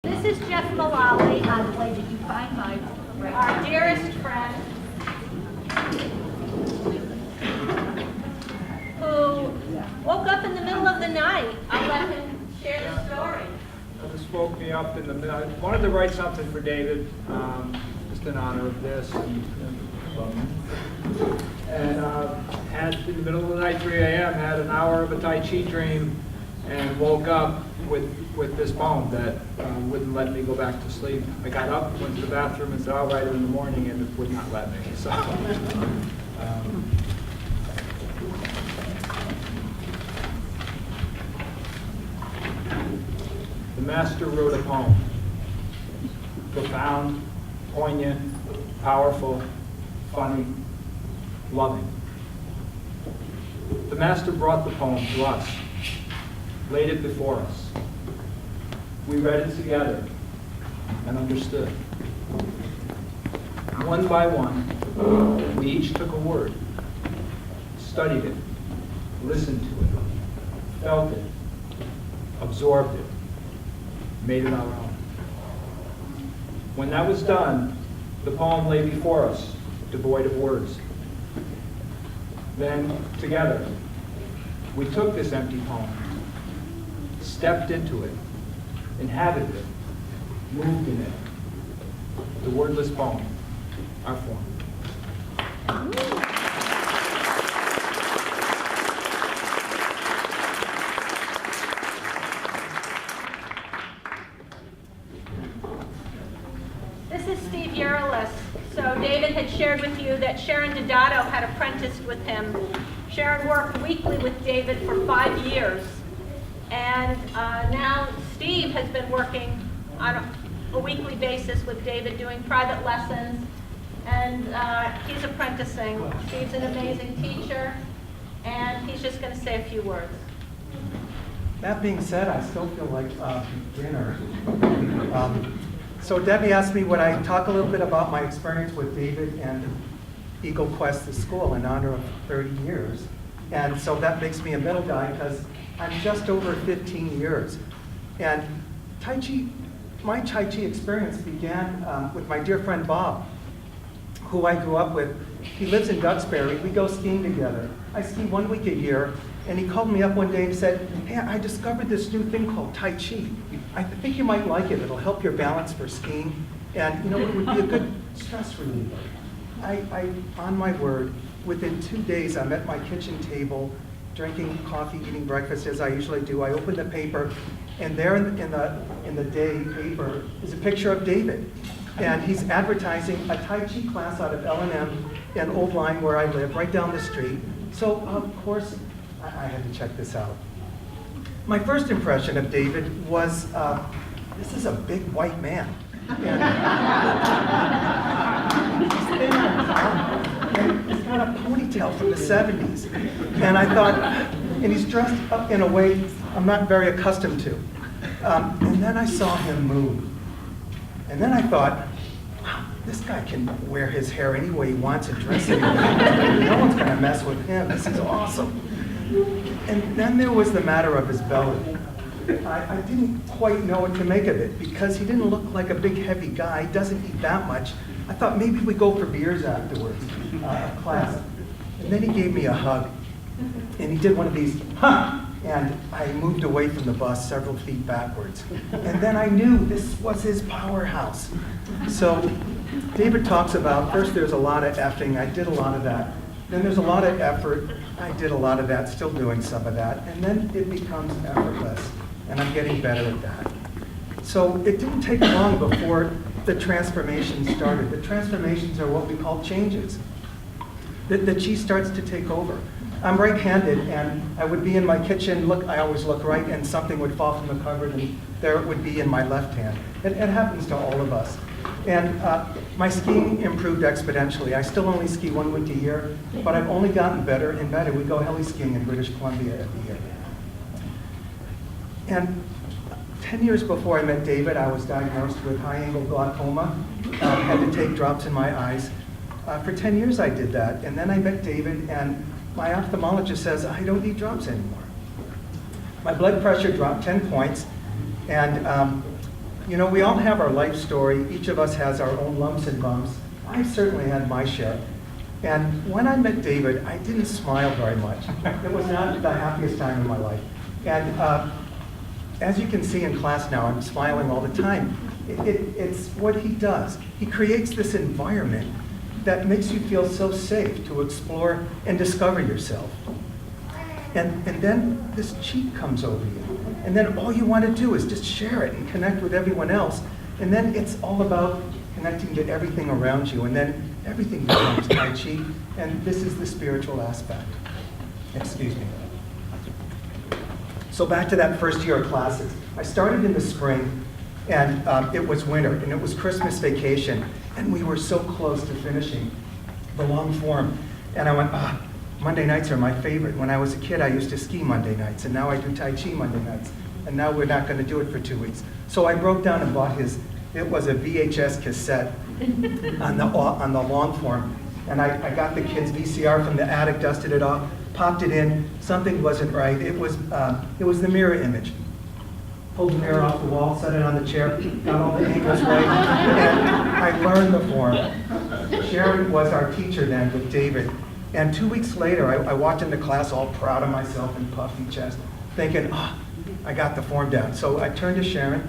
This is Jeff Mullaly. I'm glad that you find our dearest friend, who woke up in the middle of the night. I'll let him share the story. This woke me up in the middle. I wanted to write something for David, just in honor of this. And had in the middle of the night, 3 a.m., had an hour of a Tai Chi dream, and woke up with this poem that wouldn't let me go back to sleep. I got up, went to the bathroom, and said, I'll write it in the morning, and it would not let me. So, the master wrote a poem, profound, poignant, powerful, funny, loving. The master brought the poem to us, laid it before us. We read it together and understood. One by one, we each took a word, studied it, listened to it, felt it, absorbed it, made it our own. When that was done, the poem lay before us, devoid of words. Then, together, we took this empty poem, stepped into it, inhabited it, moved in it. The wordless poem, our form. This is Steve Ureles. So David had shared with you that Sharon Dodato had apprenticed with him. Sharon worked weekly with David for 5 years. And now Steve has been working on a weekly basis with David, doing private lessons, and he's apprenticing. Steve's an amazing teacher, and he's just going to say a few words. That being said, I still feel like dinner. So Debbie asked me would I talk a little bit about my experience with David and Eagle Quest, the school, in honor of 30 years. And so that makes me a middle guy because I'm just over 15 years. And my Tai Chi experience began with my dear friend Bob, who I grew up with. He lives in Duxbury. We go skiing together. I ski 1 week a year, and he called me up one day and said, hey, I discovered this new thing called Tai Chi. I think you might like it. It'll help your balance for skiing, and you know, it would be a good stress reliever. On my word, within 2 days, I'm at my kitchen table, drinking coffee, eating breakfast as I usually do. I open the paper, and there in the day paper is a picture of David. And he's advertising a Tai Chi class out of L&M in Old Line where I live, right down the street. So, of course, I had to check this out. My first impression of David was, this is a big white man. And he's thin on top, and he's got a ponytail from the 70s. And I thought, and he's dressed up in a way I'm not very accustomed to. And then I saw him move. And then I thought, wow, this guy can wear his hair any way he wants and dress any way. No one's going to mess with him. This is awesome. And then there was the matter of his belly. I didn't quite know what to make of it because he didn't look like a big, heavy guy. He doesn't eat that much. I thought maybe we'd go for beers afterwards, a class. And then he gave me a hug. And he did one of these, huh! And I moved away from the bus several feet backwards. And then I knew this was his powerhouse. So David talks about, first there's a lot of effing. I did a lot of that. Then there's a lot of effort. I did a lot of that, still doing some of that. And then it becomes effortless. And I'm getting better at that. So it didn't take long before the transformation started. The transformations are what we call changes. The chi starts to take over. I'm right-handed, and I would be in my kitchen, I always look right, and something would fall from the cupboard, and there it would be in my left hand. It happens to all of us. And my skiing improved exponentially. I still only ski 1 week a year, but I've only gotten better and better. We go heli skiing in British Columbia every year. And 10 years before I met David, I was diagnosed with high-angle glaucoma, had to take drops in my eyes. For 10 years I did that, and then I met David, and my ophthalmologist says, I don't need drops anymore. My blood pressure dropped 10 points, and You know, we all have our life story. Each of us has our own lumps and bumps. I've certainly had my share. And when I met David, I didn't smile very much. It was not the happiest time in my life. And as you can see in class now, I'm smiling all the time. It's what he does. He creates this environment that makes you feel so safe to explore and discover yourself. And then this cheat comes over you. And then all you want to do is just share it and connect with everyone else. And then it's all about connecting to everything around you. And then everything becomes Tai Chi. And this is the spiritual aspect. Excuse me. So back to that first year of classes. I started in the spring, and it was winter, and it was Christmas vacation. And we were so close to finishing the long form. And I went, Monday nights are my favorite. When I was a kid, I used to ski Monday nights, and now I do Tai Chi Monday nights. And now we're not going to do it for 2 weeks. So I broke down and bought it was a VHS cassette on the long form. And I got the kids' VCR from the attic, dusted it off, popped it in. Something wasn't right. It was the mirror image. Pulled the mirror off the wall, set it on the chair, got all the angles right, and I learned the form. Sharon was our teacher then with David. And 2 weeks later, I walked into class all proud of myself and puffy chest, thinking, I got the form down. So I turned to Sharon,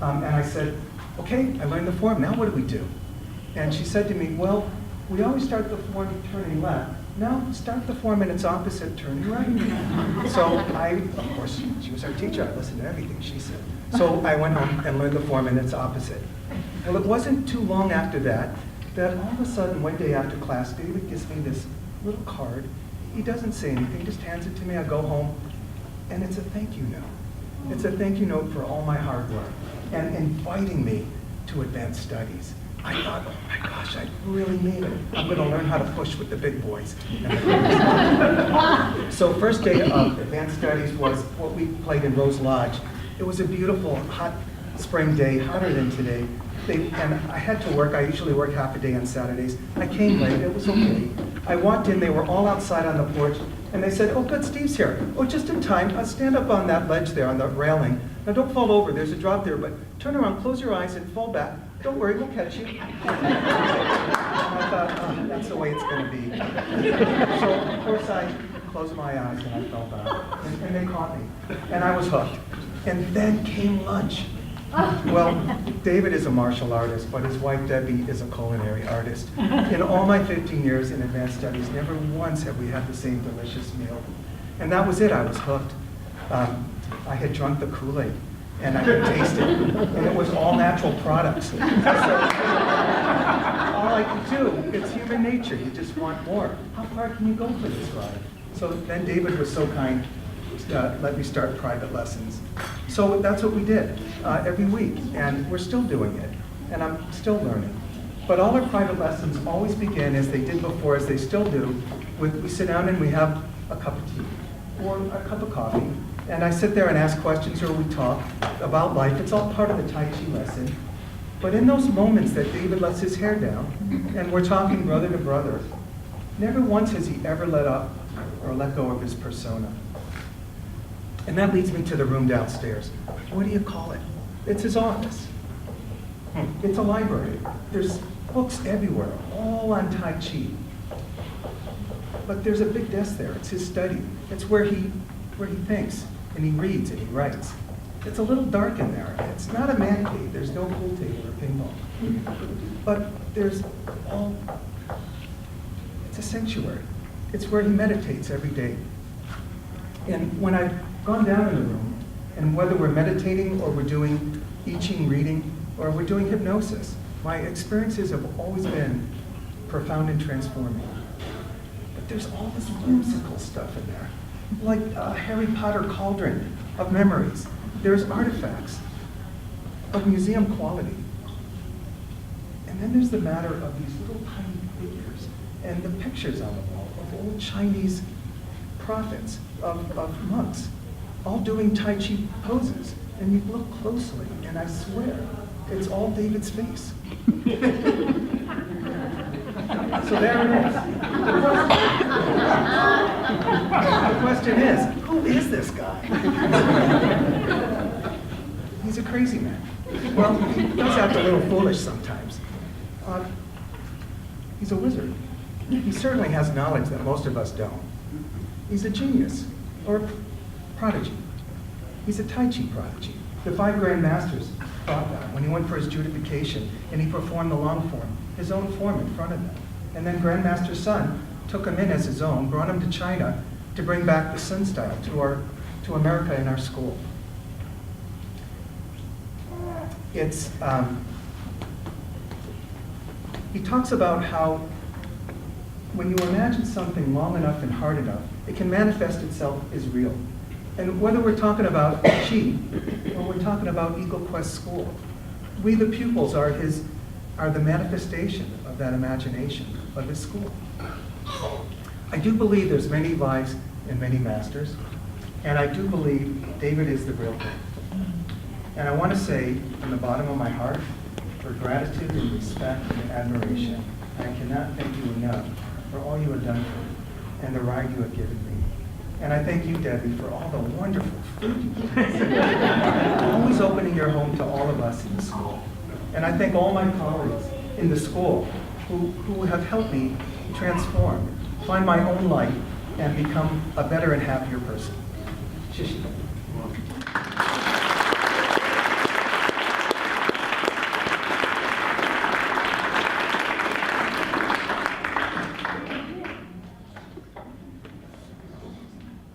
and I said, okay, I learned the form, now what do we do? And she said to me, well, we always start the form turning left. Now, start the form in its opposite, turning right. So of course, she was our teacher, I listened to everything she said. So I went home and learned the form in its opposite. Well, it wasn't too long after that all of a sudden, one day after class, David gives me this little card. He doesn't say anything, just hands it to me. I go home, and it's a thank you note. It's a thank you note for all my hard work and inviting me to advanced studies. I thought, oh my gosh, I really made it. I'm going to learn how to push with the big boys. So first day of advanced studies was what we played in Rose Lodge. It was a beautiful, hot spring day, hotter than today. And I had to work. I usually work half a day on Saturdays. I came late. It was okay. I walked in. They were all outside on the porch. And they said, oh, good, Steve's here. Oh, just in time. Stand up on that ledge there, on the railing. Now, don't fall over. There's a drop there. But turn around, close your eyes, and fall back. Don't worry, we'll catch you. And I thought, that's the way it's going to be. So, of course, I closed my eyes, and I fell back. And they caught me. And I was hooked. And then came lunch. Well, David is a martial artist, but his wife, Debbie, is a culinary artist. In all my 15 years in advanced studies, never once have we had the same delicious meal. And that was it. I was hooked. I had drunk the Kool-Aid, and I could taste it. And it was all natural products. So, all I could do, it's human nature. You just want more. How far can you go for this ride? So then David was so kind. Let me start private lessons. So that's what we did every week, and we're still doing it, and I'm still learning. But all our private lessons always begin, as they did before, as they still do, with we sit down and we have a cup of tea or a cup of coffee, and I sit there and ask questions or we talk about life. It's all part of the Tai Chi lesson. But in those moments that David lets his hair down, and we're talking brother to brother, never once has he ever let up or let go of his persona. And that leads me to the room downstairs. What do you call it? It's his office. It's a library. There's books everywhere, all on Tai Chi. But there's a big desk there. It's his study. It's where he thinks, and he reads, and he writes. It's a little dark in there. It's not a man cave. There's no pool table or ping pong. But it's a sanctuary. It's where he meditates every day. And when I've gone down in the room, and whether we're meditating or we're doing I Ching reading or we're doing hypnosis, my experiences have always been profound and transforming. But there's all this whimsical stuff in there, like a Harry Potter cauldron of memories. There's artifacts of museum quality. And then there's the matter of these little tiny figures and the pictures on the wall of old Chinese prophets, of monks, all doing Tai Chi poses. And you look closely, and I swear, it's all David's face. So there it is. The question is, who is this guy? He's a crazy man. Well, he does act a little foolish sometimes. He's a wizard. He certainly has knowledge that most of us don't. He's a genius, or prodigy. He's a Tai Chi prodigy. The 5 Grand Masters thought that when he went for his judification and he performed the long form, his own form in front of them. And then Grandmaster Sun took him in as his own, brought him to China to bring back the Sun style to America in our school. He talks about how when you imagine something long enough and hard enough, it can manifest itself as real. And whether we're talking about Chi or we're talking about Eagle Quest School, we the pupils are the manifestation of that imagination of his school. I do believe there's many lives and many masters, and I do believe David is the real thing. And I want to say from the bottom of my heart, for gratitude and respect and admiration, I cannot thank you enough for all you have done for me and the ride you have given me. And I thank you, Debbie, for all the wonderful food you give us. Always opening your home to all of us in the school. And I thank all my colleagues in the school who have helped me transform, find my own life, and become a better and happier person. Shishi.